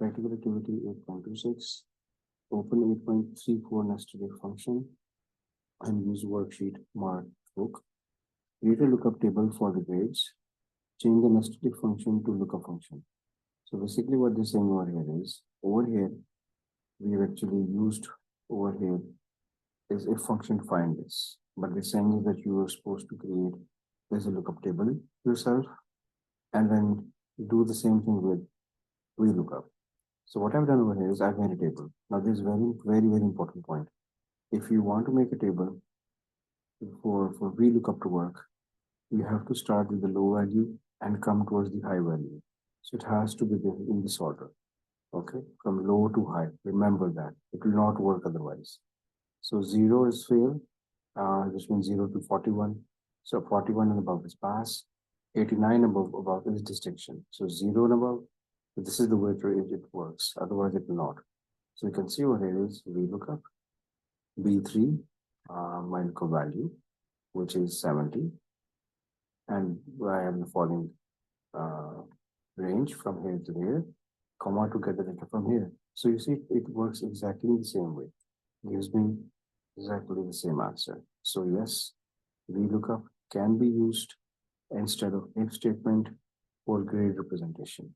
Practical activity 8.26. Open 8.34 nested if function and use worksheet marked book. Create a lookup table for the grades. Change the nested if function to lookup function. So basically what they're saying over here we've actually used over here is if function find this. But they're saying is that you are supposed to create there's a lookup table yourself and then do the same thing with VLOOKUP. So what I've done over here is I've made a table. Now this is very important point. If you want to make a table for VLOOKUP to work, you have to start with the low value and come towards the high value. So it has to be in this order. Okay, from low to high. Remember that. It will not work otherwise. So 0 is fail, which means 0 to 41. So 41 and above is pass. 89 above is distinction. So 0 and above, this is the way it works. Otherwise, it will not. So you can see over here is VLOOKUP B3 my lookup value, which is 70, and I have the following range from here to here, comma to get the data from here. So you see, it works exactly the same way. It gives me exactly the same answer. So yes, VLOOKUP can be used instead of if statement for grade representation.